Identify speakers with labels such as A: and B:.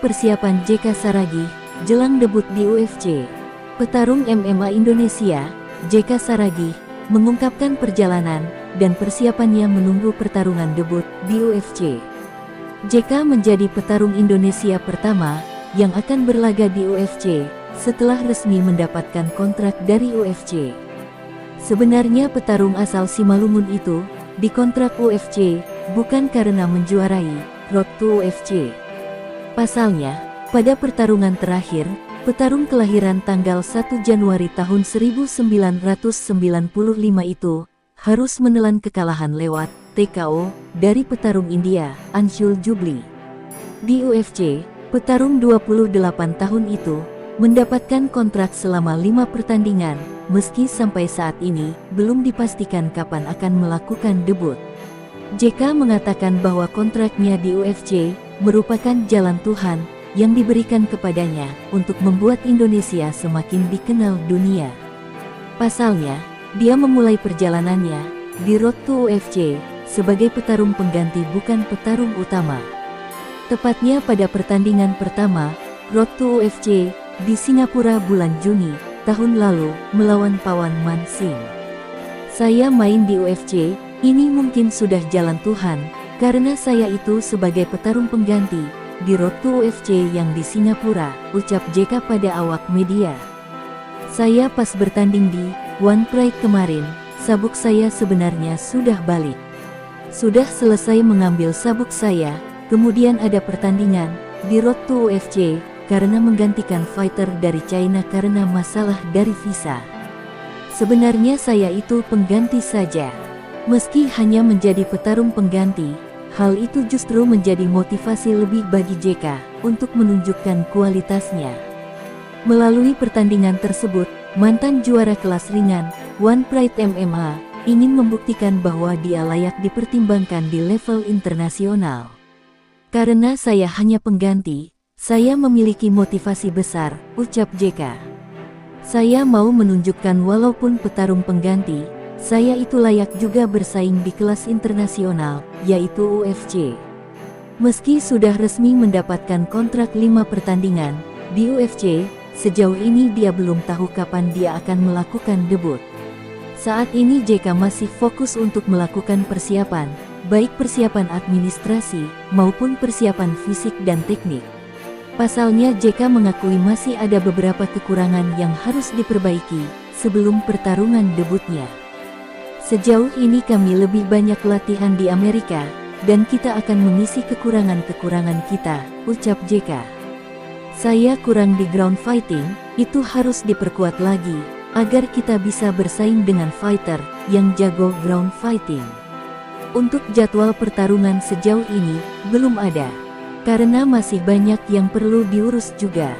A: persiapan JK Saragih jelang debut di UFC. Petarung MMA Indonesia, JK Saragih, mengungkapkan perjalanan dan persiapannya menunggu pertarungan debut di UFC. JK menjadi petarung Indonesia pertama yang akan berlaga di UFC setelah resmi mendapatkan kontrak dari UFC. Sebenarnya petarung asal Simalungun itu dikontrak UFC bukan karena menjuarai Road to UFC. Pasalnya, pada pertarungan terakhir, petarung kelahiran tanggal 1 Januari tahun 1995 itu harus menelan kekalahan lewat TKO dari petarung India, Anshul Jubli. Di UFC, petarung 28 tahun itu mendapatkan kontrak selama 5 pertandingan, meski sampai saat ini belum dipastikan kapan akan melakukan debut. JK mengatakan bahwa kontraknya di UFC merupakan jalan Tuhan yang diberikan kepadanya untuk membuat Indonesia semakin dikenal dunia. Pasalnya, dia memulai perjalanannya di Road to UFC sebagai petarung pengganti bukan petarung utama. Tepatnya pada pertandingan pertama Road to UFC di Singapura bulan Juni tahun lalu melawan Pawan Man Singh. Saya main di UFC, ini mungkin sudah jalan Tuhan, karena saya itu sebagai petarung pengganti di Road to UFC yang di Singapura, ucap JK pada awak media. Saya pas bertanding di One Pride kemarin, sabuk saya sebenarnya sudah balik. Sudah selesai mengambil sabuk saya, kemudian ada pertandingan di Road to UFC, karena menggantikan fighter dari China karena masalah dari visa. Sebenarnya saya itu pengganti saja. Meski hanya menjadi petarung pengganti, hal itu justru menjadi motivasi lebih bagi JK untuk menunjukkan kualitasnya. Melalui pertandingan tersebut, mantan juara kelas ringan, One Pride MMA, ingin membuktikan bahwa dia layak dipertimbangkan di level internasional. Karena saya hanya pengganti, saya memiliki motivasi besar, ucap JK. Saya mau menunjukkan walaupun petarung pengganti, saya itu layak juga bersaing di kelas internasional, yaitu UFC. Meski sudah resmi mendapatkan kontrak 5 pertandingan di UFC, sejauh ini dia belum tahu kapan dia akan melakukan debut. Saat ini JK masih fokus untuk melakukan persiapan, baik persiapan administrasi maupun persiapan fisik dan teknik. Pasalnya JK mengakui masih ada beberapa kekurangan yang harus diperbaiki sebelum pertarungan debutnya. Sejauh ini kami lebih banyak latihan di Amerika, dan kita akan mengisi kekurangan-kekurangan kita, ucap JK. Saya kurang di ground fighting, itu harus diperkuat lagi, agar kita bisa bersaing dengan fighter yang jago ground fighting. Untuk jadwal pertarungan sejauh ini, belum ada, karena masih banyak yang perlu diurus juga.